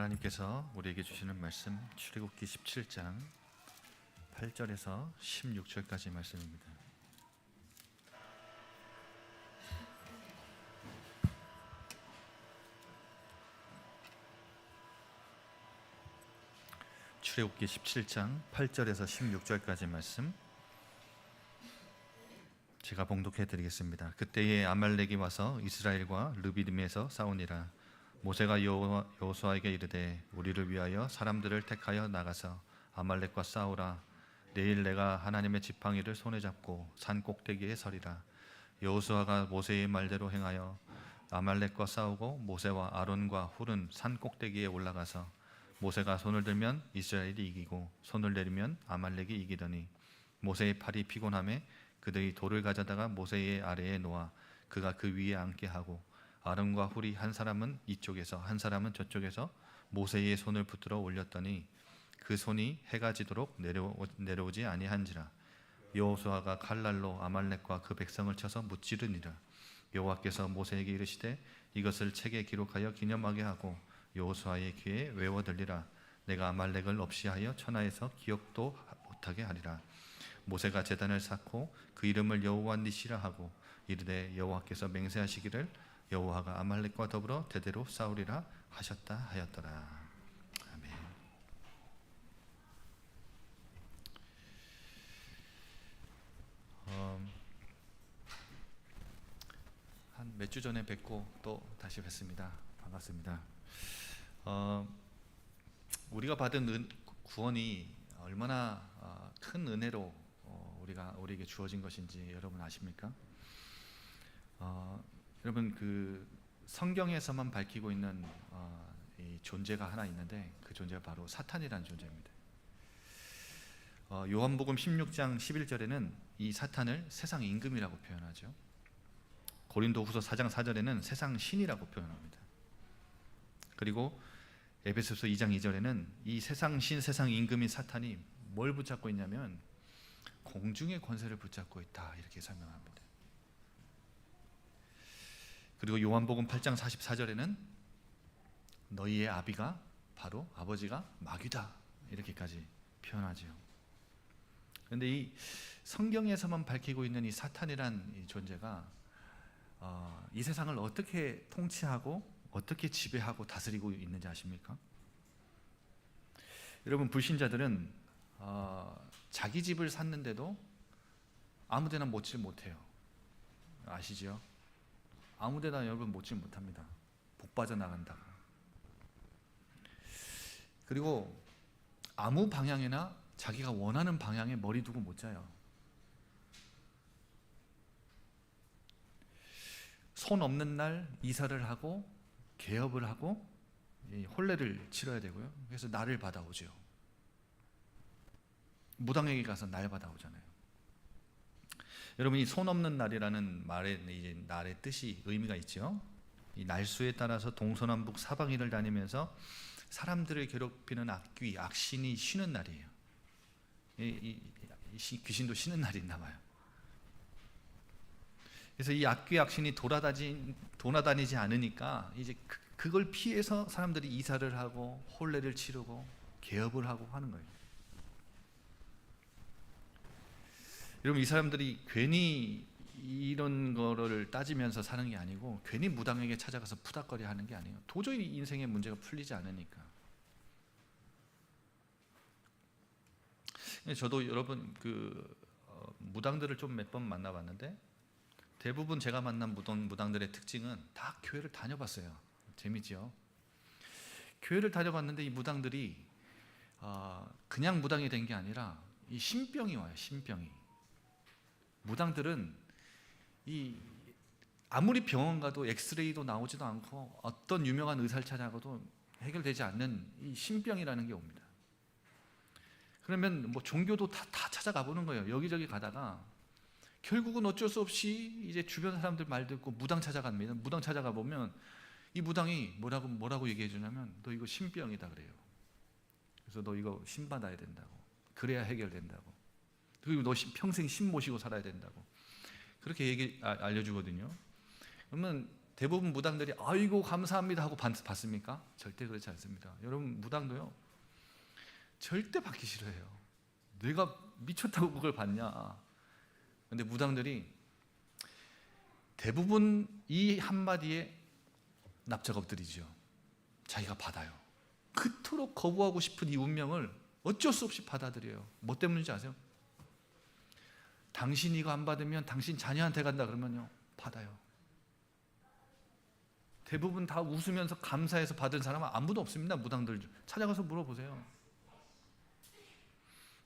하나님께서 우리에게 주시는 말씀 출애굽기 17장 8절에서 16절까지 말씀입니다. 출애굽기 17장 8절에서 16절까지 말씀 제가 봉독해 드리겠습니다. 그때에 아말렉이 와서 이스라엘과 르비딤에서 싸우니라. 모세가 여호수아에게 이르되 우리를 위하여 사람들을 택하여 나가서 아말렉과 싸우라. 내일 내가 하나님의 지팡이를 손에 잡고 산 꼭대기에 서리라. 여호수아가 모세의 말대로 행하여 아말렉과 싸우고 모세와 아론과 훌은 산 꼭대기에 올라가서 모세가 손을 들면 이스라엘이 이기고 손을 내리면 아말렉이 이기더니 모세의 팔이 피곤하매 그들이 돌을 가져다가 모세의 아래에 놓아 그가 그 위에 앉게 하고 아론과 훌이 한 사람은 이쪽에서 한 사람은 저쪽에서 모세의 손을 붙들어 올렸더니 그 손이 해가 지도록 내려오지 아니한지라. 여호수아가 칼날로 아말렉과 그 백성을 쳐서 무찌르니라. 여호와께서 모세에게 이르시되 이것을 책에 기록하여 기념하게 하고 여호수아의 귀에 외워 들리라. 내가 아말렉을 없이 하여 천하에서 기억도 못하게 하리라. 모세가 제단을 쌓고 그 이름을 여호와 니시라 하고 이르되 여호와께서 맹세하시기를 여호와가 아말렉과 더불어 대대로 싸우리라 하셨다 하였더라. 아멘. 한 몇 주 전에 뵙고 또 다시 뵙습니다. 반갑습니다. 우리가 받은 구원이 얼마나 큰 은혜로 우리에게 주어진 것인지 여러분 아십니까? 여러분 그 성경에서만 밝히고 있는 이 존재가 하나 있는데 그 존재가 바로 사탄이라는 존재입니다. 요한복음 16장 11절에는 이 사탄을 세상 임금이라고 표현하죠. 고린도후서 4장 4절에는 세상 신이라고 표현합니다. 그리고 에베소서 2장 2절에는 이 세상 신, 세상 임금인 사탄이 뭘 붙잡고 있냐면 공중의 권세를 붙잡고 있다 이렇게 설명합니다. 그리고 요한복음 8장 44절에는 너희의 아비가 바로 아버지가 마귀다 이렇게까지 표현하죠. 그런데 이 성경에서만 밝히고 있는 이 사탄이란 이 존재가 이 세상을 어떻게 통치하고 어떻게 지배하고 다스리고 있는지 아십니까? 여러분 불신자들은 자기 집을 샀는데도 아무데나 못질 못해요. 아시죠? 아무데나 여러분 못질 못합니다. 복 빠져나간다고. 그리고 아무 방향이나 자기가 원하는 방향에 머리 두고 못 자요. 손 없는 날 이사를 하고 개업을 하고 혼례를 치러야 되고요. 그래서 날을 받아오죠. 무당에게 가서 날 받아오잖아요. 여러분 이 손 없는 날이라는 말의 이제 날의 뜻이 의미가 있죠. 이 날수에 따라서 동서남북 사방위를 다니면서 사람들을 괴롭히는 악귀, 악신이 쉬는 날이에요. 이 귀신도 쉬는 날이 있나 봐요. 그래서 이 악귀 악신이 돌아다니지 않으니까 이제 그걸 피해서 사람들이 이사를 하고 혼례를 치르고 개업을 하고 하는 거예요. 여러분 이 사람들이 괜히 이런 거를 따지면서 사는 게 아니고 괜히 무당에게 찾아가서 푸닥거려 하는 게 아니에요. 도저히 인생의 문제가 풀리지 않으니까. 저도 여러분 무당들을 좀 몇 번 만나봤는데 대부분 제가 만난 무당들의 특징은 다 교회를 다녀봤어요. 재미지요. 교회를 다녀봤는데 이 무당들이 그냥 무당이 된 게 아니라 이 신병이 와요. 신병이. 무당들은 아무리 병원 가도 엑스레이도 나오지도 않고 어떤 유명한 의사를 찾아가도 해결되지 않는 이 신병이라는 게 옵니다. 그러면 뭐 종교도 다 찾아가 보는 거예요. 여기저기 가다가 결국은 어쩔 수 없이 이제 주변 사람들 말 듣고 무당 찾아갑니다. 무당 찾아가 보면 이 무당이 뭐라고 얘기해 주냐면 너 이거 신병이다 그래요. 그래서 너 이거 신 받아야 된다고. 그래야 해결된다고. 그리고 너 평생 신 모시고 살아야 된다고. 그렇게 알려주거든요. 그러면 대부분 무당들이 아이고 감사합니다 하고 받습니까? 절대 그렇지 않습니다. 여러분 무당도요 절대 받기 싫어해요. 내가 미쳤다고 그걸 받냐. 근데 무당들이 대부분 이 한마디에 납작 엎드리죠. 자기가 받아요. 그토록 거부하고 싶은 이 운명을 어쩔 수 없이 받아들여요. 뭐 때문인지 아세요? 당신 이거 안 받으면 당신 자녀한테 간다 그러면요 받아요. 대부분 다 웃으면서 감사해서 받은 사람은 아무도 없습니다. 무당들 찾아가서 물어보세요.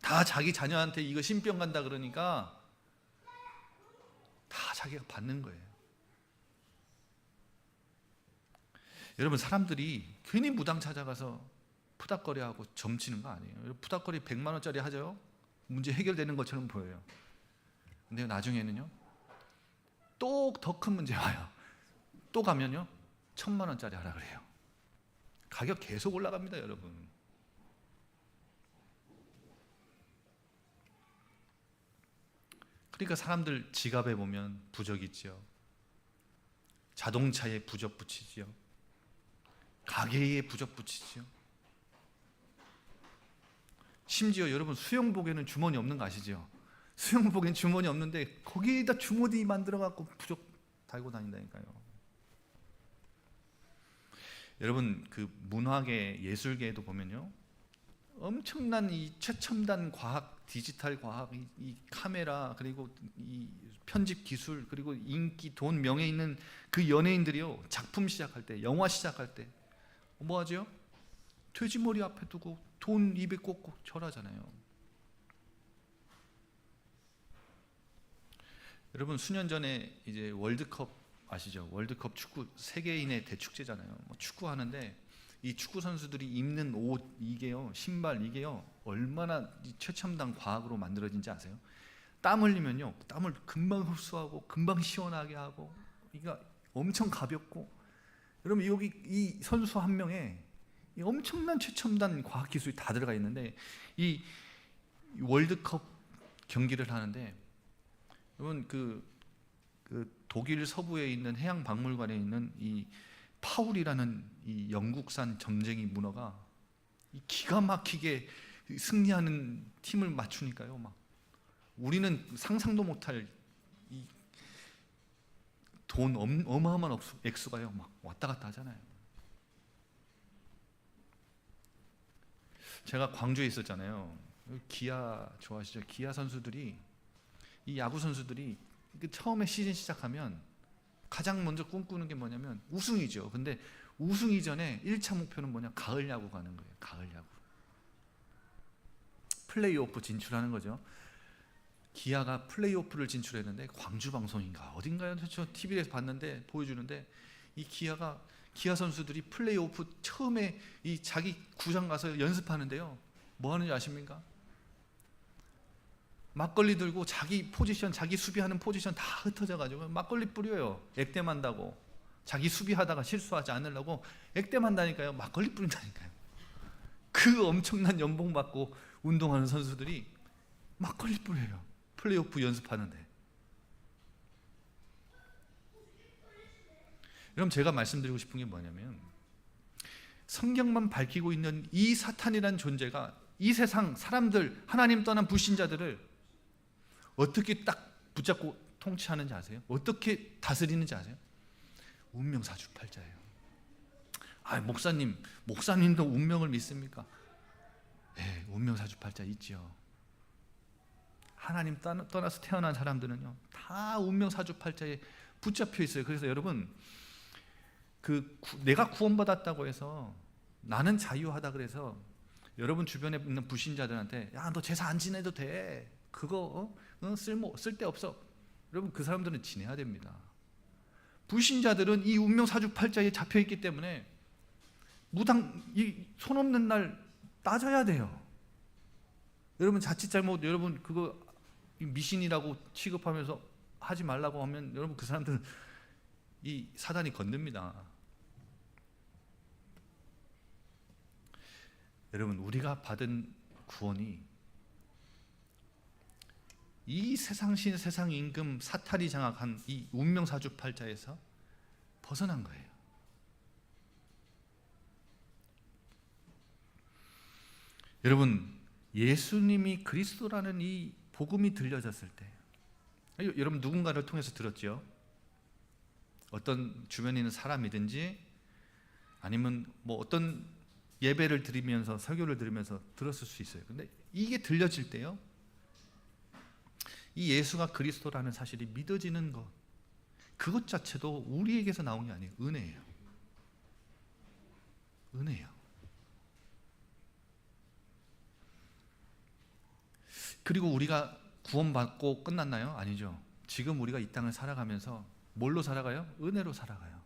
다 자기 자녀한테 이거 신병 간다 그러니까 다 자기가 받는 거예요. 여러분 사람들이 괜히 무당 찾아가서 푸닥거리하고 점치는 거 아니에요. 푸닥거리 100만 원짜리 하죠. 문제 해결되는 것처럼 보여요. 근데 나중에는요 또 더 큰 문제 와요. 또 가면요 1000만 원짜리 하라 그래요. 가격 계속 올라갑니다 여러분. 그러니까 사람들 지갑에 보면 부적 있죠. 자동차에 부적 붙이죠. 가게에 부적 붙이죠. 심지어 여러분 수영복에는 주머니 없는 거 아시죠? 수영복엔 주머니 없는데 거기에다 주머니 만들어 갖고 부적 달고 다닌다니까요. 여러분 그 문화계 예술계에도 보면요 엄청난 이 최첨단 과학, 디지털 과학, 이 카메라 그리고 이 편집 기술 그리고 인기, 돈, 명예 있는 그 연예인들이요 작품 시작할 때, 영화 시작할 때 뭐 하죠? 돼지머리 앞에 두고 돈 입에 꽂고 절하잖아요. 여러분 수년 전에 이제 월드컵 아시죠? 월드컵 축구 세계인의 대축제잖아요. 뭐 축구하는데 이 축구 선수들이 입는 옷 이게요, 신발 이게요, 얼마나 최첨단 과학으로 만들어진지 아세요? 땀 흘리면요, 땀을 금방 흡수하고 금방 시원하게 하고, 이가 엄청 가볍고, 여러분 여기 이 선수 한 명에 이 엄청난 최첨단 과학 기술이 다 들어가 있는데 이 월드컵 경기를 하는데 여러분 그 독일 서부에 있는 해양 박물관에 있는 이 파울이라는 이 영국산 점쟁이 문어가 이 기가 막히게 승리하는 팀을 맞추니까요. 막 우리는 상상도 못할 이 돈 어마어마한 액수가요 막 왔다 갔다 하잖아요. 제가 광주에 있었잖아요. 기아 좋아하시죠? 기아 선수들이 이 야구 선수들이 처음에 시즌 시작하면 가장 먼저 꿈꾸는 게 뭐냐면 우승이죠. 근데 우승 이전에 1차 목표는 뭐냐? 가을 야구 가는 거예요. 가을 야구. 플레이오프 진출하는 거죠. 기아가 플레이오프를 진출했는데 광주 방송인가 어딘가요? 저 TV에서 봤는데 보여주는데 이 기아 선수들이 플레이오프 처음에 이 자기 구장 가서 연습하는데요. 뭐 하는지 아십니까? 막걸리 들고 자기 포지션, 자기 수비하는 포지션 다 흩어져 가지고 막걸리 뿌려요. 액땜한다고. 자기 수비하다가 실수하지 않으려고 액땜한다니까요. 막걸리 뿌린다니까요. 그 엄청난 연봉 받고 운동하는 선수들이 막걸리 뿌려요. 플레이오프 연습하는데. 여러분 제가 말씀드리고 싶은 게 뭐냐면 성경만 밝히고 있는 이 사탄이라는 존재가 이 세상 사람들, 하나님 떠난 불신자들을 어떻게 딱 붙잡고 통치하는지 아세요? 어떻게 다스리는지 아세요? 운명사주팔자예요. 아, 목사님도 운명을 믿습니까? 네, 운명사주팔자 있죠. 하나님 떠나서 태어난 사람들은요 다 운명사주팔자에 붙잡혀 있어요. 그래서 여러분 내가 구원받았다고 해서 나는 자유하다 그래서 여러분 주변에 있는 불신자들한테 야, 너 제사 안 지내도 돼. 그거 쓸데없어. 여러분 그 사람들은 지내야 됩니다. 불신자들은 이 운명사주팔자에 잡혀있기 때문에 손 없는 날 따져야 돼요. 여러분 자칫 잘못 여러분 그거 미신이라고 취급하면서 하지 말라고 하면 여러분 그 사람들은 이 사단이 건듭니다. 여러분 우리가 받은 구원이 이 세상신 세상 임금 사탄이 장악한 이 운명사주팔자에서 벗어난 거예요. 여러분, 예수님이 그리스도라는 이 복음이 들려졌을 때, 여러분 누군가를 통해서 들었죠? 어떤 주변에 있는 사람이든지 아니면 뭐 어떤 예배를 드리면서 설교를 들으면서 들었을 수 있어요. 근데 이게 들려질 때요, 이 예수가 그리스도라는 사실이 믿어지는 것, 그것 자체도 우리에게서 나온 게 아니에요. 은혜예요. 은혜예요. 그리고 우리가 구원받고 끝났나요? 아니죠. 지금 우리가 이 땅을 살아가면서 뭘로 살아가요? 은혜로 살아가요.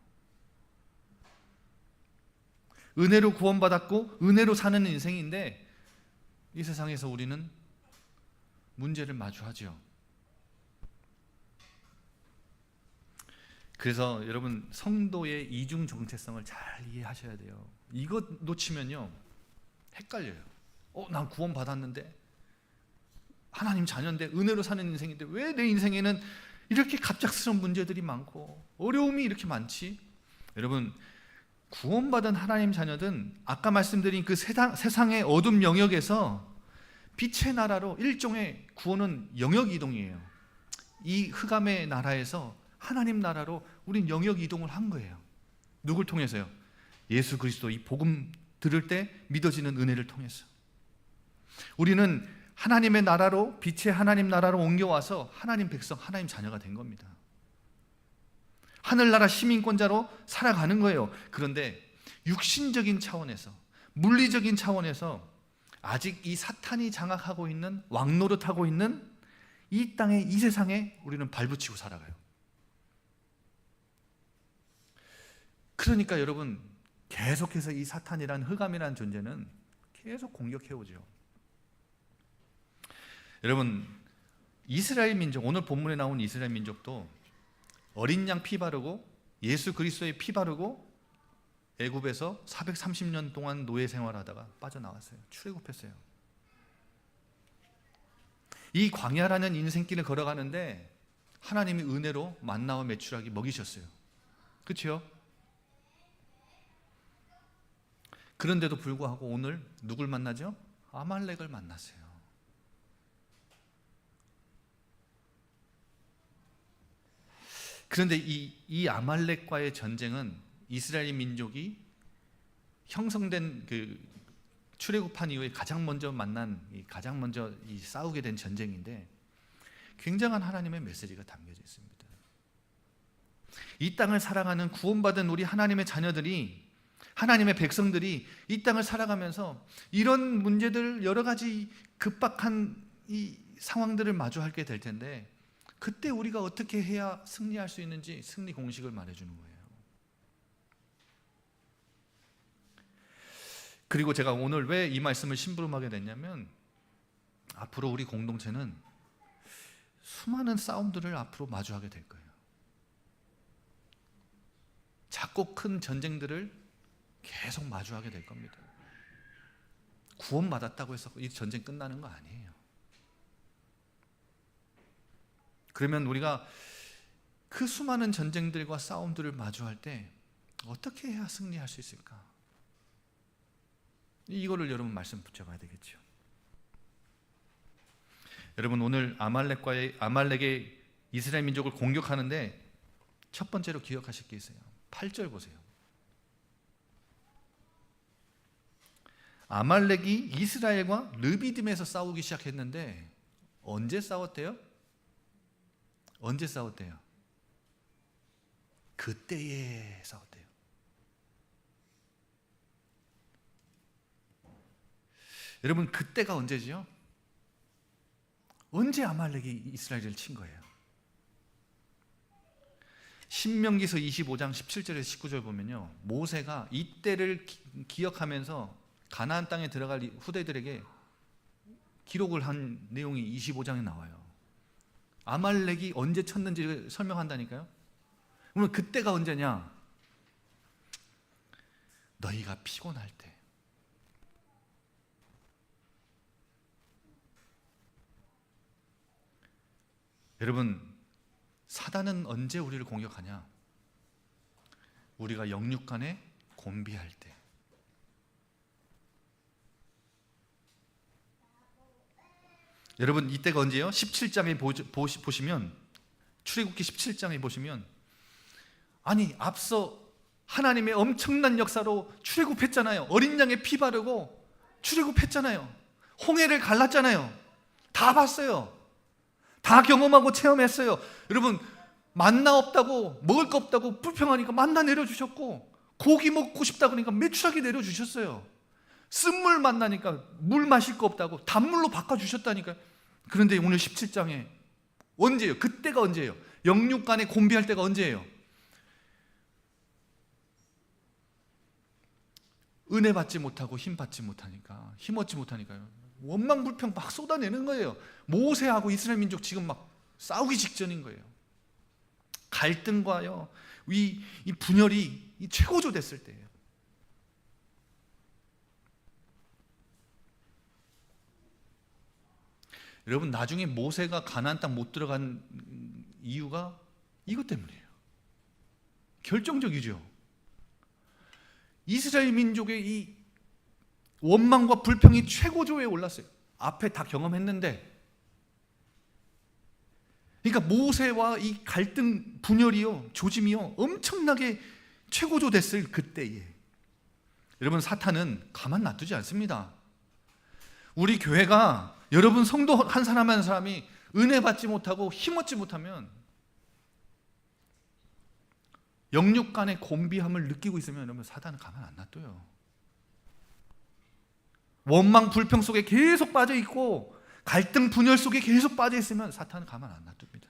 은혜로 구원받았고 은혜로 사는 인생인데, 이 세상에서 우리는 문제를 마주하죠. 그래서 여러분, 성도의 이중 정체성을 잘 이해하셔야 돼요. 이것 놓치면요 헷갈려요. 난 구원받았는데, 하나님 자녀인데, 은혜로 사는 인생인데 왜 내 인생에는 이렇게 갑작스러운 문제들이 많고 어려움이 이렇게 많지? 여러분, 구원받은 하나님 자녀든 아까 말씀드린 그 세상의 어둠 영역에서 빛의 나라로, 일종의 구원은 영역 이동이에요. 이 흑암의 나라에서 하나님 나라로 우린 영역 이동을 한 거예요. 누굴 통해서요? 예수 그리스도 이 복음 들을 때 믿어지는 은혜를 통해서 우리는 하나님의 나라로, 빛의 하나님 나라로 옮겨와서 하나님 백성, 하나님 자녀가 된 겁니다. 하늘나라 시민권자로 살아가는 거예요. 그런데 육신적인 차원에서, 물리적인 차원에서 아직 이 사탄이 장악하고 있는, 왕노릇하고 있는 이 땅에, 이 세상에 우리는 발붙이고 살아가요. 그러니까 여러분, 계속해서 이 사탄이란, 흑암이라는 존재는 계속 공격해오죠. 여러분, 이스라엘 민족, 오늘 본문에 나온 이스라엘 민족도 어린 양 피 바르고 예수 그리스도의 피 바르고 애굽에서 430년 동안 노예 생활하다가 빠져나왔어요. 출애굽했어요. 이 광야라는 인생길을 걸어가는데 하나님이 은혜로 만나와 메추라기 먹이셨어요. 그렇죠? 그런데도 불구하고 오늘 누굴 만나죠? 아말렉을 만났어요. 그런데 이 아말렉과의 전쟁은 이스라엘 민족이 형성된 그 출애굽한 이후에 가장 먼저 싸우게 된 전쟁인데, 굉장한 하나님의 메시지가 담겨져 있습니다. 이 땅을 살아가는 구원받은 우리 하나님의 자녀들이, 하나님의 백성들이 이 땅을 살아가면서 이런 문제들, 여러 가지 급박한 이 상황들을 마주하게 될 텐데, 그때 우리가 어떻게 해야 승리할 수 있는지 승리 공식을 말해주는 거예요. 그리고 제가 오늘 왜 이 말씀을 심부름하게 됐냐면, 앞으로 우리 공동체는 수많은 싸움들을 앞으로 마주하게 될 거예요. 작고 큰 전쟁들을 계속 마주하게 될 겁니다. 구원받았다고 해서 이 전쟁 끝나는 거 아니에요. 그러면 우리가 그 수많은 전쟁들과 싸움들을 마주할 때 어떻게 해야 승리할 수 있을까? 이거를 여러분 말씀 붙여봐야 되겠죠. 여러분, 오늘 아말렉의 이스라엘 민족을 공격하는데 첫 번째로 기억하실 게 있어요. 8절 보세요. 아말렉이 이스라엘과 르비딤에서 싸우기 시작했는데 언제 싸웠대요? 언제 싸웠대요? 그때에 싸웠대요. 여러분, 그때가 언제지요? 언제 아말렉이 이스라엘을 친 거예요? 신명기서 25장 17절에서 19절 보면요, 모세가 이때를 기억하면서 가나안 땅에 들어갈 후대들에게 기록을 한 내용이 25장에 나와요. 아말렉이 언제 쳤는지를 설명한다니까요. 그러면 그때가 언제냐? 너희가 피곤할 때. 여러분, 사단은 언제 우리를 공격하냐? 우리가 영육 간에 곤비할 때. 여러분 이때가 언제예요? 17장에 보시면, 출애굽기 17장에 보시면, 아니 앞서 하나님의 엄청난 역사로 출애굽했잖아요. 어린 양의 피 바르고 출애굽했잖아요. 홍해를 갈랐잖아요. 다 봤어요. 다 경험하고 체험했어요. 여러분 만나 없다고, 먹을 거 없다고 불평하니까 만나 내려주셨고, 고기 먹고 싶다 그러니까 메추라기 내려주셨어요. 쓴물 만나니까 물 마실 거 없다고 단물로 바꿔주셨다니까요. 그런데 오늘 17장에 언제예요? 그때가 언제예요? 영육 간에 곤비할 때가 언제예요? 은혜 받지 못하고 힘 받지 못하니까, 힘 얻지 못하니까요. 원망 불평 막 쏟아내는 거예요. 모세하고 이스라엘 민족 지금 막 싸우기 직전인 거예요. 갈등과요, 이 분열이 최고조 됐을 때예요. 여러분 나중에 모세가 가나안 땅 못 들어간 이유가 이것 때문이에요. 결정적이죠. 이스라엘 민족의 이 원망과 불평이 최고조에 올랐어요. 앞에 다 경험했는데, 그러니까 모세와 이 갈등 분열이요, 조짐이요, 엄청나게 최고조 됐을 그때에 여러분 사탄은 가만 놔두지 않습니다. 우리 교회가, 여러분 성도 한 사람 한 사람이 은혜 받지 못하고 힘 얻지 못하면, 영육 간의 곤비함을 느끼고 있으면 여러분 사탄은 가만 안 놔둬요. 원망 불평 속에 계속 빠져 있고 갈등 분열 속에 계속 빠져 있으면 사탄은 가만 안 놔둡니다.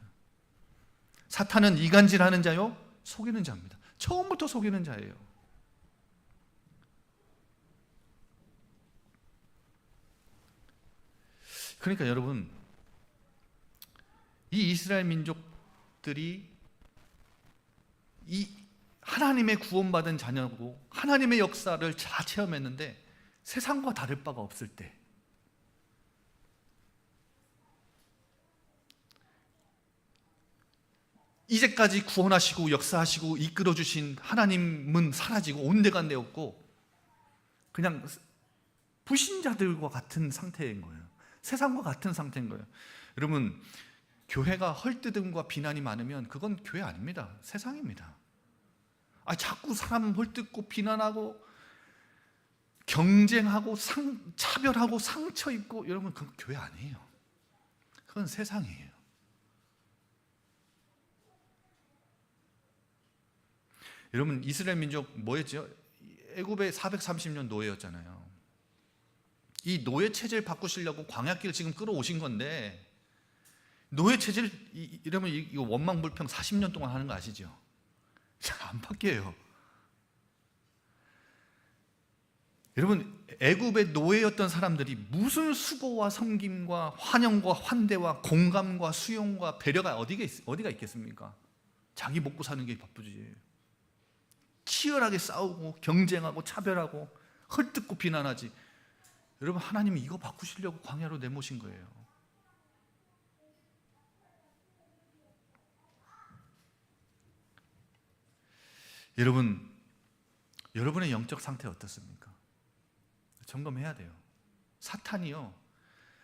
사탄은 이간질하는 자요, 속이는 자입니다. 처음부터 속이는 자예요. 그러니까 여러분, 이 이스라엘 민족들이 이 하나님의 구원받은 자녀고 하나님의 역사를 다 체험했는데 세상과 다를 바가 없을 때, 이제까지 구원하시고 역사하시고 이끌어주신 하나님은 사라지고 온데간데 없고 그냥 불신자들과 같은 상태인 거예요. 세상과 같은 상태인 거예요. 여러분, 교회가 헐뜯음과 비난이 많으면 그건 교회 아닙니다. 세상입니다. 자꾸 사람 헐뜯고 비난하고 경쟁하고 차별하고 상처 입고, 여러분 그건 교회 아니에요. 그건 세상이에요. 여러분 이스라엘 민족 뭐였죠? 애굽의 430년 노예였잖아요. 이 노예 체제를 바꾸시려고 광야길을 지금 끌어오신 건데, 노예 체제를 이러면 이거 원망 불평 40년 동안 하는 거 아시죠? 안 바뀌어요. 여러분 애굽의 노예였던 사람들이 무슨 수고와 섬김과 환영과 환대와 공감과 수용과 배려가 어디가 있겠습니까? 자기 먹고 사는 게 바쁘지. 치열하게 싸우고 경쟁하고 차별하고 헐뜯고 비난하지. 여러분 하나님이 이거 바꾸시려고 광야로 내모신 거예요. 여러분, 여러분의 영적 상태 어떻습니까? 점검해야 돼요. 사탄이요,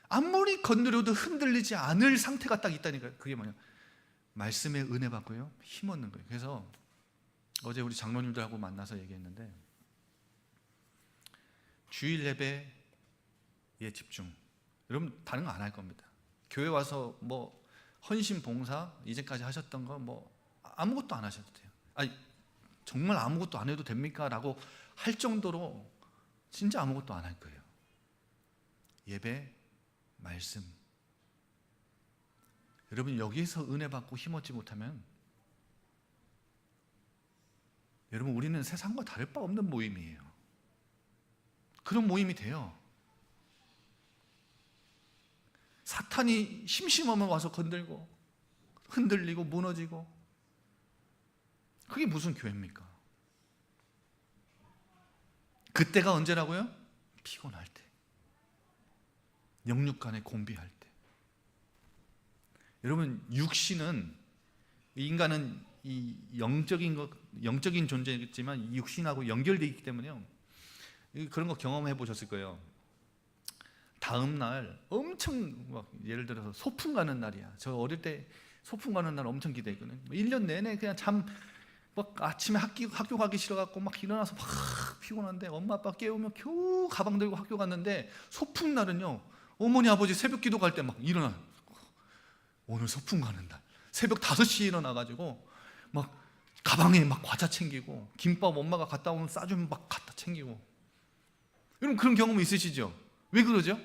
아무리 건드려도 흔들리지 않을 상태가 딱 있다니까요. 그게 뭐냐? 말씀의 은혜 받고요, 힘 얻는 거예요. 그래서 어제 우리 장로님들하고 만나서 얘기했는데, 주일 예배에 집중. 여러분 다른 거 안 할 겁니다. 교회 와서 뭐 헌신 봉사 이제까지 하셨던 거 뭐 아무것도 안 하셔도 돼요. 아니 정말 아무것도 안 해도 됩니까? 라고 할 정도로 진짜 아무것도 안 할 거예요. 예배, 말씀. 여러분 여기에서 은혜 받고 힘 얻지 못하면, 여러분 우리는 세상과 다를 바 없는 모임이에요. 그런 모임이 돼요. 사탄이 심심하면 와서 건들고 흔들리고 무너지고, 그게 무슨 교회입니까? 그때가 언제라고요? 피곤할 때, 영육 간에 곤비할 때. 여러분 육신은, 인간은 이 영적인 것 영적인 존재겠지만 육신하고 연결되어 있기 때문에요. 그런 거 경험해 보셨을 거예요. 다음 날 엄청 막 예를 들어서 소풍 가는 날이야. 저 어릴 때 소풍 가는 날 엄청 기대했거든요. 1년 내내 그냥 막 아침에 학교 가기 싫어갖고 막 일어나서 막 피곤한데 엄마 아빠 깨우면 겨우 가방 들고 학교 갔는데, 소풍 날은요 어머니 아버지 새벽 기도 갈 때 막 일어나. 오늘 소풍 가는 날 새벽 5시에 일어나가지고 막 가방에 막 과자 챙기고, 김밥 엄마가 갔다 오면 싸주면 막 갖다 챙기고. 여러분 그런 경험 있으시죠? 왜 그러죠?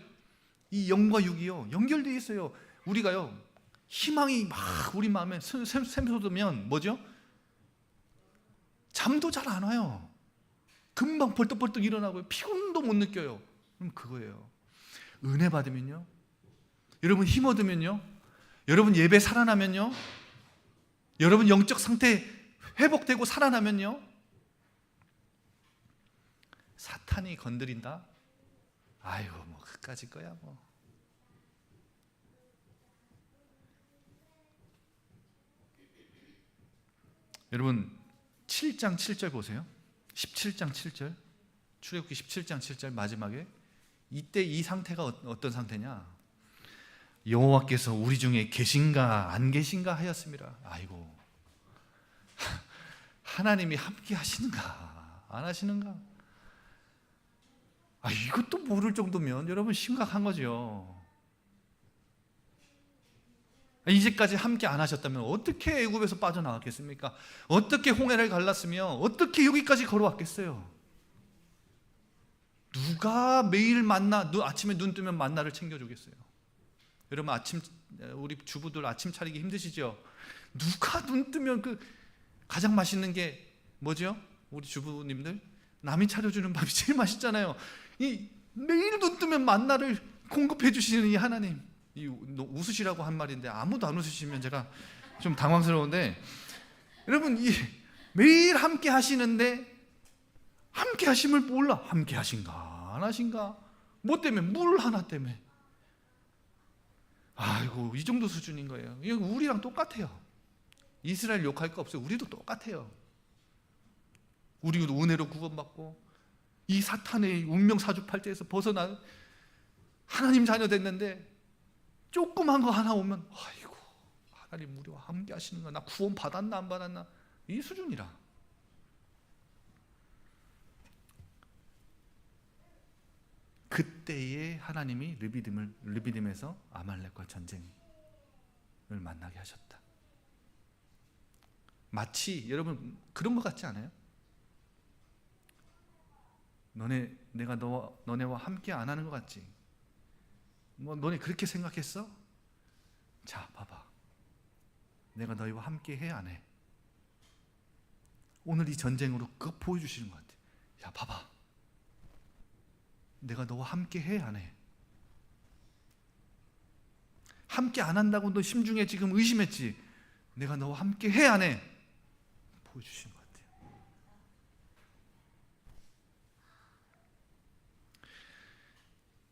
이 영과 육이요 연결되어 있어요. 우리가요 희망이 막 우리 마음에 샘솟으면 뭐죠? 잠도 잘 안 와요. 금방 벌떡벌떡 일어나고요. 피곤도 못 느껴요. 그럼 그거예요. 은혜 받으면요, 여러분 힘 얻으면요, 여러분 예배 살아나면요, 여러분 영적 상태 회복되고 살아나면요, 사탄이 건드린다? 아이고 뭐 그까짓 거야 뭐. 여러분 7장 7절 보세요. 17장 7절, 출애굽기 17장 7절 마지막에 이때 이 상태가 어떤 상태냐? 여호와께서 우리 중에 계신가 안 계신가 하였습니다. 아이고, 하나님이 함께 하시는가 안 하시는가? 이것도 모를 정도면 여러분 심각한 거죠. 이제까지 함께 안 하셨다면 어떻게 애굽에서 빠져나왔겠습니까? 어떻게 홍해를 갈랐으며 어떻게 여기까지 걸어왔겠어요? 누가 매일 아침에 눈 뜨면 만나를 챙겨주겠어요? 여러분 우리 주부들 아침 차리기 힘드시죠? 누가 눈 뜨면 가장 맛있는 게 뭐죠? 우리 주부님들 남이 차려주는 밥이 제일 맛있잖아요. 매일 눈 뜨면 만나를 공급해 주시는 이 하나님, 웃으시라고 한 말인데 아무도 안 웃으시면 제가 좀 당황스러운데, 여러분 매일 함께 하시는데 함께 하심을 몰라. 함께 하신가 안 하신가? 뭐 때문에? 물 하나 때문에. 아이고, 이 정도 수준인 거예요. 이거 우리랑 똑같아요. 이스라엘 욕할 거 없어요. 우리도 똑같아요. 우리도 은혜로 구원받고 이 사탄의 운명 사주팔자에서 벗어나 하나님 자녀 됐는데 조그만 거 하나 오면 아이고, 하나님 우리와 함께 하시는 거, 나 구원 받았나 안 받았나, 이 수준이라. 그때에 하나님이 르비딤에서 아말렉과 전쟁을 만나게 하셨다. 마치 여러분 그런 것 같지 않아요? 내가 너네와 함께 안 하는 것 같지? 너네 그렇게 생각했어? 자, 봐봐. 내가 너희와 함께 해, 안 해? 오늘 이 전쟁으로 그거 보여주시는 것 같아. 야, 봐봐. 내가 너와 함께 해, 안 해? 함께 안 한다고 너 심중에 지금 의심했지? 내가 너와 함께 해, 안 해? 보여주시는 것 같아요.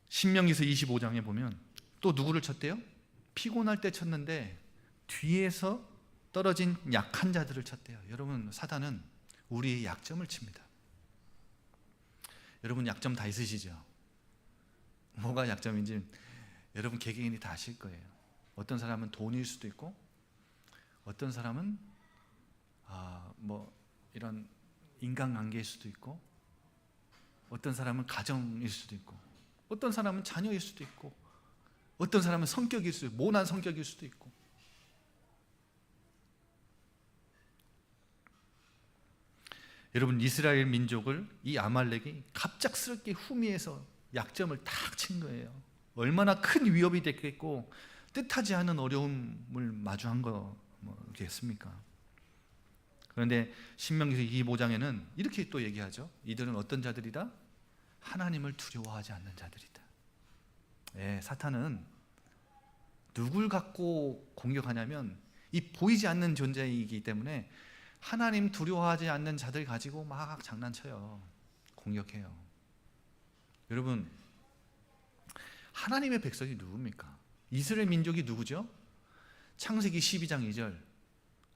신명기서 25장에 보면 또 누구를 쳤대요? 피곤할 때 쳤는데 뒤에서 떨어진 약한 자들을 쳤대요. 여러분, 사단은 우리의 약점을 칩니다. 여러분 약점 다 있으시죠? 뭐가 약점인지 여러분 개개인이 다 아실 거예요. 어떤 사람은 돈일 수도 있고, 어떤 사람은 이런 인간관계일 수도 있고, 어떤 사람은 가정일 수도 있고, 어떤 사람은 자녀일 수도 있고, 어떤 사람은 성격일 수도 있고, 모난 성격일 수도 있고. 여러분, 이스라엘 민족을 이 아말렉이 갑작스럽게 후미에서 약점을 탁 친 거예요. 얼마나 큰 위협이 됐겠고 뜻하지 않은 어려움을 마주한 거겠습니까? 그런데 신명기서 25장에는 이렇게 또 얘기하죠. 이들은 어떤 자들이다? 하나님을 두려워하지 않는 자들이다. 사탄은 누굴 갖고 공격하냐면 이 보이지 않는 존재이기 때문에 하나님 두려워하지 않는 자들 가지고 막 장난쳐요. 공격해요. 여러분, 하나님의 백성이 누굽니까? 이스라엘 민족이 누구죠? 창세기 12장 2절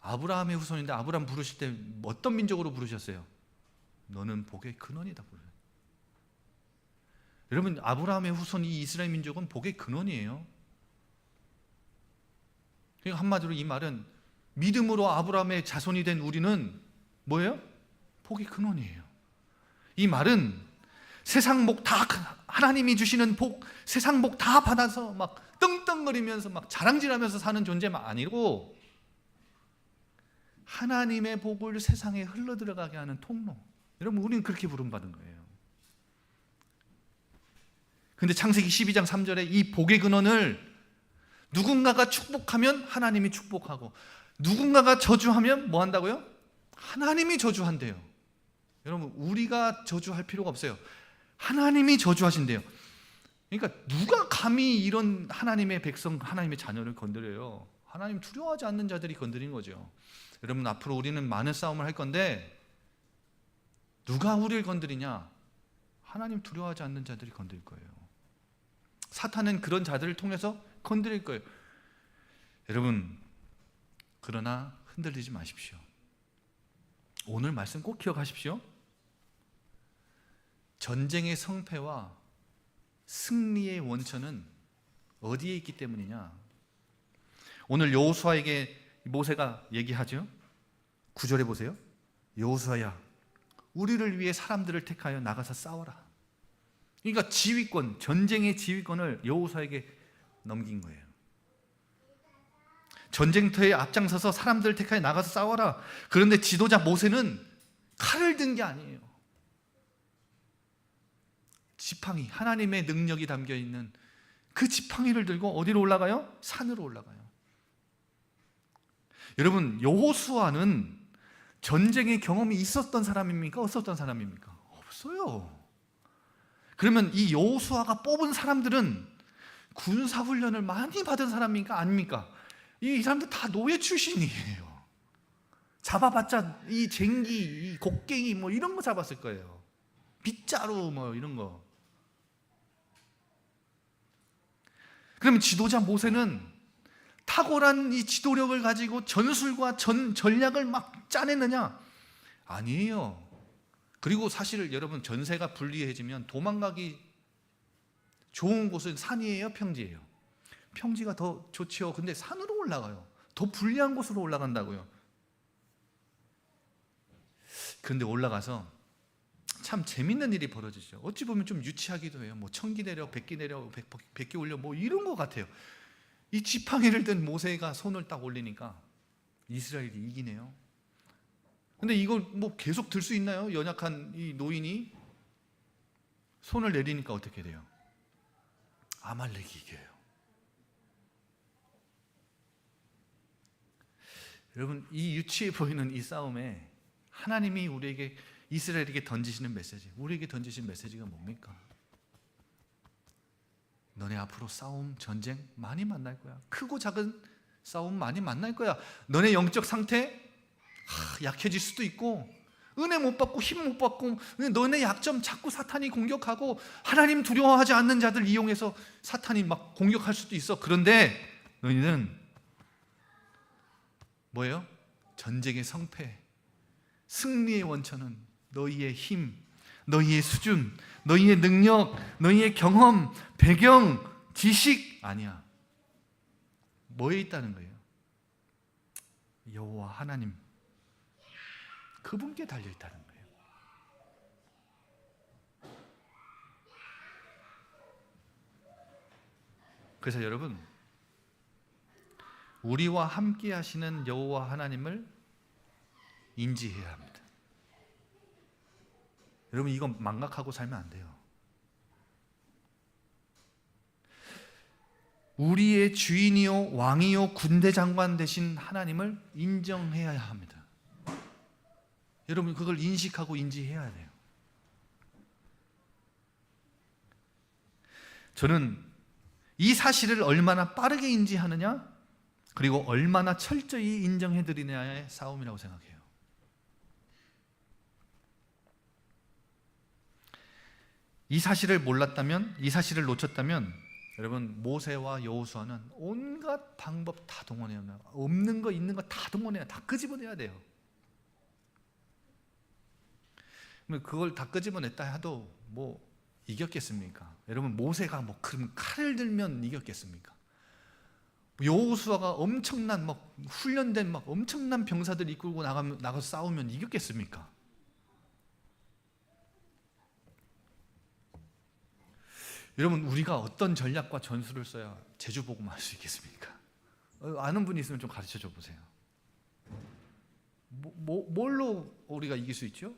아브라함의 후손인데 아브라함 부르실 때 어떤 민족으로 부르셨어요? 너는 복의 근원이다 부르셨어요. 여러분, 아브라함의 후손 이 이스라엘 민족은 복의 근원이에요. 그러니까 한마디로 이 말은 믿음으로 아브라함의 자손이 된 우리는 뭐예요? 복의 근원이에요. 이 말은 세상 복 다, 하나님이 주시는 복, 세상 복 다 받아서 막 떵떵거리면서 막 자랑질하면서 사는 존재만 아니고 하나님의 복을 세상에 흘러들어가게 하는 통로. 여러분, 우리는 그렇게 부름받은 거예요. 근데 창세기 12장 3절에 이 복의 근원을 누군가가 축복하면 하나님이 축복하고 누군가가 저주하면 뭐 한다고요? 하나님이 저주한대요. 여러분, 우리가 저주할 필요가 없어요. 하나님이 저주하신대요. 그러니까 누가 감히 이런 하나님의 백성, 하나님의 자녀를 건드려요? 하나님 두려워하지 않는 자들이 건드린 거죠. 여러분, 앞으로 우리는 많은 싸움을 할 건데 누가 우리를 건드리냐? 하나님 두려워하지 않는 자들이 건드릴 거예요. 사탄은 그런 자들을 통해서 건드릴 거예요. 여러분, 그러나 흔들리지 마십시오. 오늘 말씀 꼭 기억하십시오. 전쟁의 성패와 승리의 원천은 어디에 있기 때문이냐? 오늘 여호수아에게 모세가 얘기하죠. 9절에 보세요. 여호수아야, 우리를 위해 사람들을 택하여 나가서 싸워라. 그러니까 지휘권, 전쟁의 지휘권을 여호수아에게 넘긴 거예요. 전쟁터에 앞장서서 사람들을 택하여 나가서 싸워라. 그런데 지도자 모세는 칼을 든 게 아니에요. 지팡이, 하나님의 능력이 담겨있는 그 지팡이를 들고 어디로 올라가요? 산으로 올라가요. 여러분, 여호수아는 전쟁의 경험이 있었던 사람입니까? 없었던 사람입니까? 없어요. 그러면 이 여호수아가 뽑은 사람들은 군사훈련을 많이 받은 사람입니까? 아닙니까? 이 사람들 다 노예 출신이에요. 잡아봤자 이 쟁기, 이 곡괭이 뭐 이런 거 잡았을 거예요. 빗자루 뭐 이런 거. 그러면 지도자 모세는 탁월한 이 지도력을 가지고 전술과 전략을 막 짜내느냐? 아니에요. 그리고 사실 여러분, 전세가 불리해지면 도망가기 좋은 곳은 산이에요, 평지예요? 평지가 더 좋지요. 근데 산으로 올라가요. 더 불리한 곳으로 올라간다고요. 그런데 올라가서 참 재밌는 일이 벌어지죠. 어찌 보면 좀 유치하기도 해요. 뭐 1000기 내려, 100기 내려, 100기 올려, 뭐 이런 것 같아요. 이 지팡이를 든 모세가 손을 딱 올리니까 이스라엘이 이기네요. 근데 이걸 뭐 계속 들 수 있나요? 연약한 이 노인이 손을 내리니까 어떻게 돼요? 아말렉이 이겨요. 여러분, 이 유치해 보이는 이 싸움에 하나님이 우리에게, 이스라엘에게 던지시는 메시지, 우리에게 던지신 메시지가 뭡니까? 너네 앞으로 싸움, 전쟁 많이 만날 거야. 크고 작은 싸움 많이 만날 거야. 너네 영적 상태 약해질 수도 있고, 은혜 못 받고 힘 못 받고, 너네 약점 자꾸 사탄이 공격하고, 하나님 두려워하지 않는 자들 이용해서 사탄이 막 공격할 수도 있어. 그런데 너희는 뭐예요? 전쟁의 성패, 승리의 원천은 너희의 힘, 너희의 수준, 너희의 능력, 너희의 경험, 배경, 지식 아니야. 뭐에 있다는 거예요? 여호와 하나님, 그분께 달려있다는 거예요. 그래서 여러분, 우리와 함께 하시는 여호와 하나님을 인지해야 합니다. 여러분, 이건 망각하고 살면 안 돼요. 우리의 주인이요 왕이요 군대 장관 되신 하나님을 인정해야 합니다. 여러분, 그걸 인식하고 인지해야 돼요. 저는 이 사실을 얼마나 빠르게 인지하느냐, 그리고 얼마나 철저히 인정해드리느냐의 싸움이라고 생각해요. 이 사실을 몰랐다면, 이 사실을 놓쳤다면 여러분, 모세와 여호수아는 온갖 온갖 방법 다 동원해야 돼요. 없는 거 있는 거 다 동원해야, 다 끄집어내야 돼요. 그걸 다 끄집어냈다 해도 뭐 이겼겠습니까? 여러분, 모세가 뭐 그럼 칼을 들면 이겼겠습니까? 여호수아가 엄청난 막 훈련된 막 엄청난 병사들 이끌고 나가서 싸우면 이겼겠습니까? 여러분, 우리가 어떤 전략과 전술을 써야 제주복음 할 수 있겠습니까? 아는 분이 있으면 좀 가르쳐 줘 보세요. 뭘로 우리가 이길 수 있죠?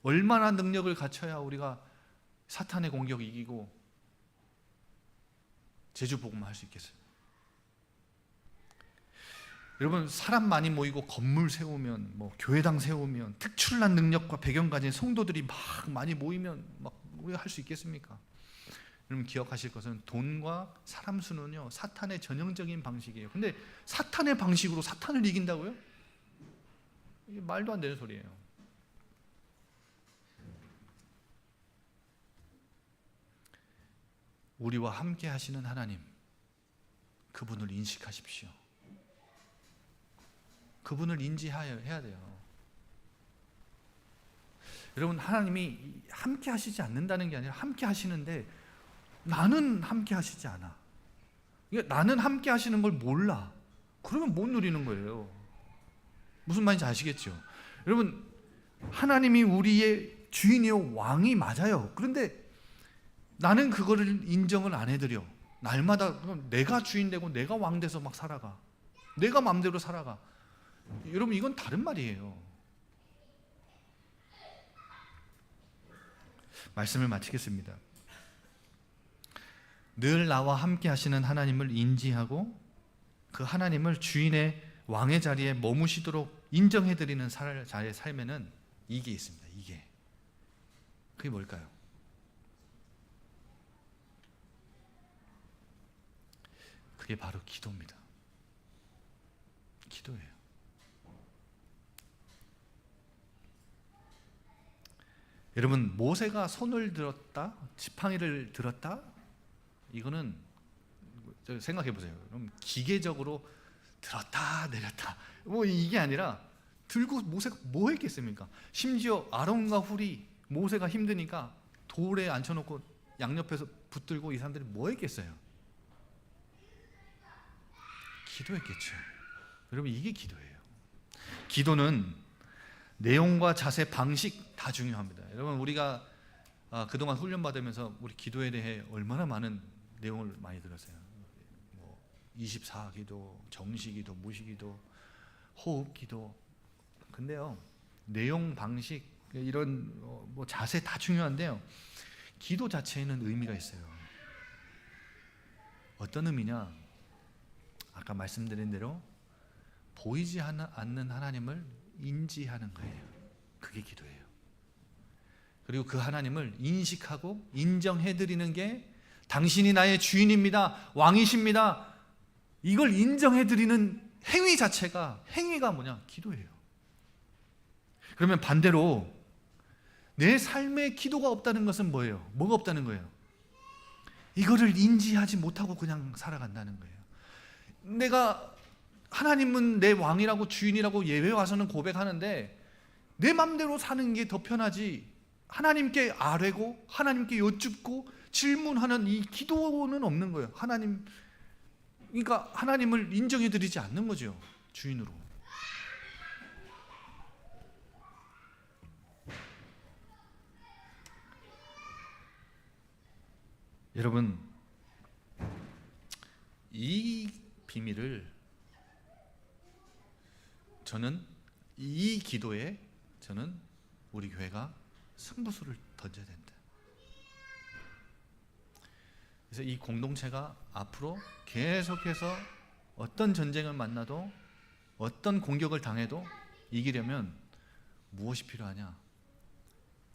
얼마나 능력을 갖춰야 우리가 사탄의 공격을 이기고 제주복음을 할 수 있겠어요? 여러분, 사람 많이 모이고 건물 세우면, 뭐 교회당 세우면, 특출난 능력과 배경 가진 성도들이 막 많이 모이면 막 우리가 할 수 있겠습니까? 여러분, 기억하실 것은 돈과 사람 수는요, 사탄의 전형적인 방식이에요. 근데 사탄의 방식으로 사탄을 이긴다고요? 이게 말도 안 되는 소리예요. 우리와 함께 하시는 하나님, 그분을 인식하십시오. 그분을 인지해야 돼요. 여러분, 하나님이 함께 하시지 않는다는 게 아니라 함께 하시는데 나는 함께 하시지 않아. 나는 함께 하시는 걸 몰라. 그러면 못 누리는 거예요. 무슨 말인지 아시겠죠? 여러분, 하나님이 우리의 주인이요 왕이 맞아요. 그런데 나는 그거를 인정을 안 해드려. 날마다 내가 주인 되고 내가 왕 돼서 막 살아가. 내가 마음대로 살아가. 여러분, 이건 다른 말이에요. 말씀을 마치겠습니다. 늘 나와 함께 하시는 하나님을 인지하고 그 하나님을 주인의 왕의 자리에 머무시도록 인정해드리는 자의 삶에는 이게 있습니다. 이게. 그게 뭘까요? 그게 바로 기도입니다. 기도예요. 여러분, 모세가 손을 들었다, 지팡이를 들었다, 이거는 생각해 보세요. 그럼 기계적으로 들었다 내렸다 뭐 이게 아니라 들고 모세가 뭐 했겠습니까? 심지어 아론과 훌이 모세가 힘드니까 돌에 앉혀놓고 양옆에서 붙들고 이 사람들이 뭐 했겠어요? 기도했겠죠. 여러분, 이게 기도예요. 기도는 내용과 자세, 방식 다 중요합니다. 여러분, 우리가 그동안 훈련받으면서 우리 기도에 대해 얼마나 많은 내용을 많이 들었어요. 뭐 24기도, 정시기도, 무시기도, 호흡기도. 근데요, 내용, 방식, 이런 뭐 자세 다 중요한데요, 기도 자체에는 의미가 있어요. 어떤 의미냐? 아까 말씀드린 대로 보이지 않는 하나님을 인지하는 거예요. 그게 기도예요. 그리고 그 하나님을 인식하고 인정해드리는 게 당신이 나의 주인입니다, 왕이십니다, 이걸 인정해드리는 행위 자체가, 행위가 뭐냐? 기도예요. 그러면 반대로 내 삶에 기도가 없다는 것은 뭐예요? 뭐가 없다는 거예요? 이거를 인지하지 못하고 그냥 살아간다는 거예요. 내가 하나님은 내 왕이라고 주인이라고 예배 와서는 고백하는데 내 맘대로 사는 게 더 편하지, 하나님께 아뢰고 하나님께 여쭙고 질문하는 이 기도는 없는 거예요. 그러니까 하나님을 인정해 드리지 않는 거죠, 주인으로. 여러분, 이 비밀을 이 기도에 저는 우리 교회가 승부수를 던져야 된다. 그래서 이 공동체가 앞으로 계속해서 어떤 전쟁을 만나도 어떤 공격을 당해도 이기려면 무엇이 필요하냐?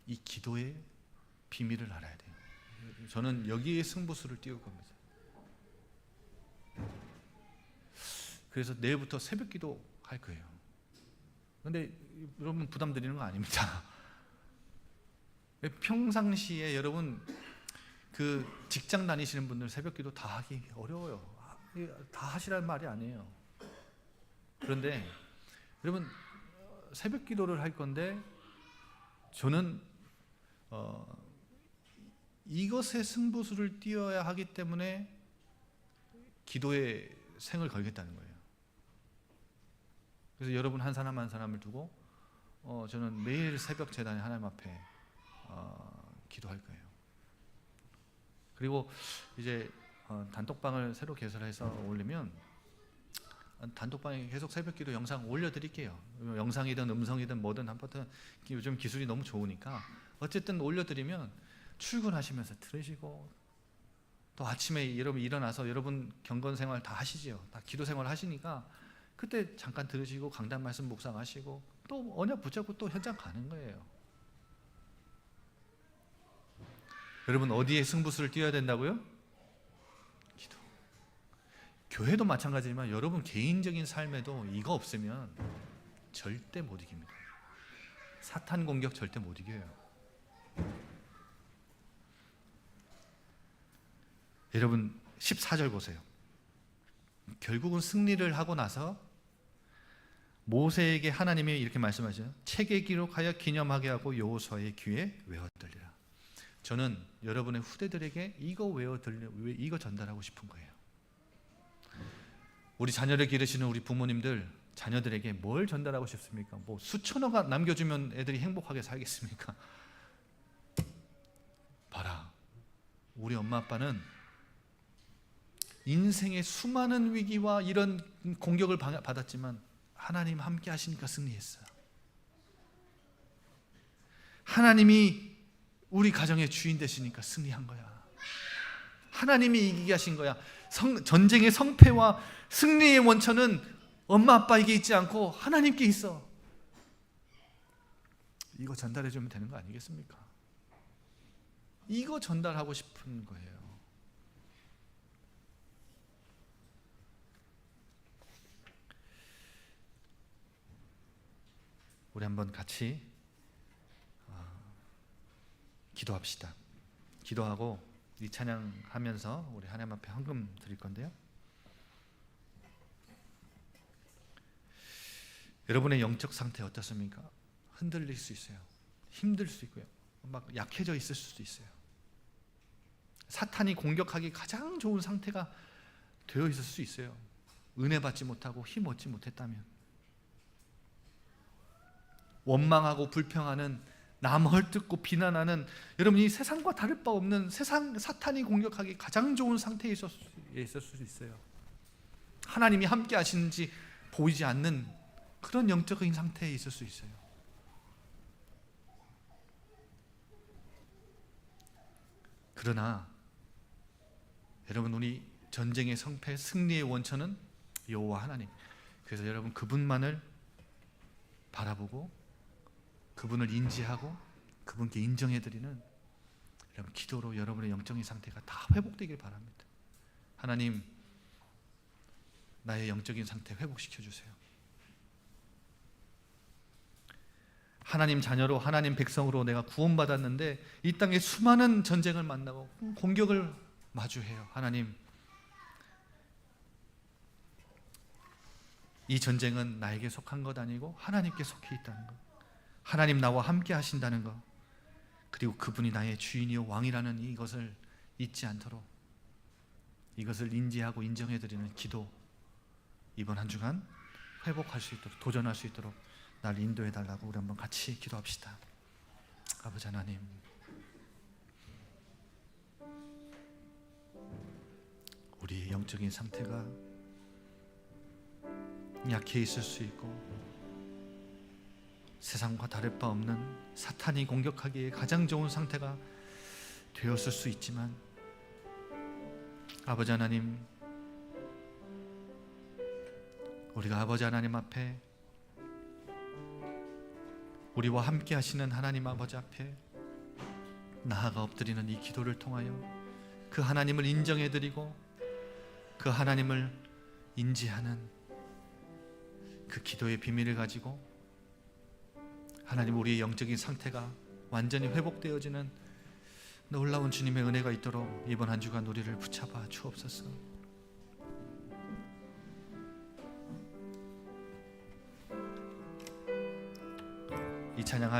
이 기도의 비밀을 알아야 돼요. 저는 여기에 승부수를 띄울 겁니다. 그래서 내일부터 새벽 기도 할 거예요. 근데 여러분 부담 드리는 거 아닙니다. 평상시에 여러분 그 직장 다니시는 분들 새벽 기도 다 하기 어려워요. 다 하시라는 말이 아니에요. 그런데 여러분 새벽 기도를 할 건데 저는 이것의 승부수를 띄어야 하기 때문에 기도에 생을 걸겠다는 거예요. 그래서 여러분 한 사람 한 사람을 두고 저는 매일 새벽 제단에 하나님 앞에 기도할 거예요. 그리고 이제 단톡방을 새로 개설해서 올리면 단톡방에 계속 새벽기도 영상 올려드릴게요. 영상이든 음성이든 뭐든 한번은 요즘 기술이 너무 좋으니까 어쨌든 올려드리면 출근하시면서 들으시고 또 아침에 여러분 일어나서 여러분 경건생활 다 하시지요. 다 기도생활 하시니까 그때 잠깐 들으시고 강단 말씀 묵상하시고 또 언약 붙잡고 또 현장 가는 거예요. 여러분 어디에 승부수를 띄어야 된다고요? 기도. 교회도 마찬가지지만 여러분 개인적인 삶에도 이거 없으면 절대 못 이깁니다. 사탄 공격 절대 못 이겨요. 여러분 14절 보세요. 결국은 승리를 하고 나서 모세에게 하나님이 이렇게 말씀하시죠. 책에 기록하여 기념하게 하고 여호수아의 귀에 외워들리라. 저는 여러분의 후대들에게 이거 전달하고 싶은 거예요. 우리 자녀를 기르시는 우리 부모님들 자녀들에게 뭘 전달하고 싶습니까? 뭐 수천억 남겨주면 애들이 행복하게 살겠습니까? 봐라, 우리 엄마 아빠는 인생의 수많은 위기와 이런 공격을 받았지만 하나님 함께 하시니까 승리했어요. 하나님이 우리 가정의 주인 되시니까 승리한 거야. 하나님이 이기게 하신 거야. 전쟁의 성패와 승리의 원천은 엄마 아빠에게 있지 않고 하나님께 있어. 이거 전달해 주면 되는 거 아니겠습니까? 이거 전달하고 싶은 거예요. 우리 한번 같이 기도합시다. 기도하고 이 찬양하면서 우리 하나님 앞에 헌금 드릴 건데요. 여러분의 영적 상태 어떻습니까? 흔들릴 수 있어요. 힘들 수 있고요. 막 약해져 있을 수도 있어요. 사탄이 공격하기 가장 좋은 상태가 되어 있을 수 있어요. 은혜 받지 못하고 힘 얻지 못했다면. 원망하고 불평하는, 남 헐뜯고 비난하는, 여러분 이 세상과 다를 바 없는 사탄이 공격하기 가장 좋은 상태에 있을 수 있어요. 하나님이 함께 하시는지 보이지 않는 그런 영적인 상태에 있을 수 있어요. 그러나 여러분 우리 전쟁의 성패, 승리의 원천은 여호와 하나님. 그래서 여러분 그분만을 바라보고 그분을 인지하고 그분께 인정해드리는 여러분 기도로 여러분의 영적인 상태가 다 회복되길 바랍니다. 하나님, 나의 영적인 상태 회복시켜 주세요. 하나님 자녀로, 하나님 백성으로 내가 구원받았는데 이 땅에 수많은 전쟁을 만나고 공격을 마주해요. 하나님, 이 전쟁은 나에게 속한 것 아니고 하나님께 속해 있다는 것, 하나님 나와 함께 하신다는 것, 그리고 그분이 나의 주인이요 왕이라는 이것을 잊지 않도록 이것을 인지하고 인정해드리는 기도, 이번 한 주간 회복할 수 있도록, 도전할 수 있도록 날 인도해달라고 우리 한번 같이 기도합시다. 아버지 하나님, 우리의 영적인 상태가 약해 있을 수 있고 세상과 다를 바 없는 사탄이 공격하기에 가장 좋은 상태가 되었을 수 있지만 아버지 하나님, 우리가 아버지 하나님 앞에, 우리와 함께 하시는 하나님 아버지 앞에 나아가 엎드리는 이 기도를 통하여 그 하나님을 인정해드리고 그 하나님을 인지하는 그 기도의 비밀을 가지고 하나님 우리의 영적인 상태가 완전히 회복되어지는 놀라운 주님의 은혜가 있도록 이번 한 주간 우리를 붙잡아 주옵소서. 찬양하며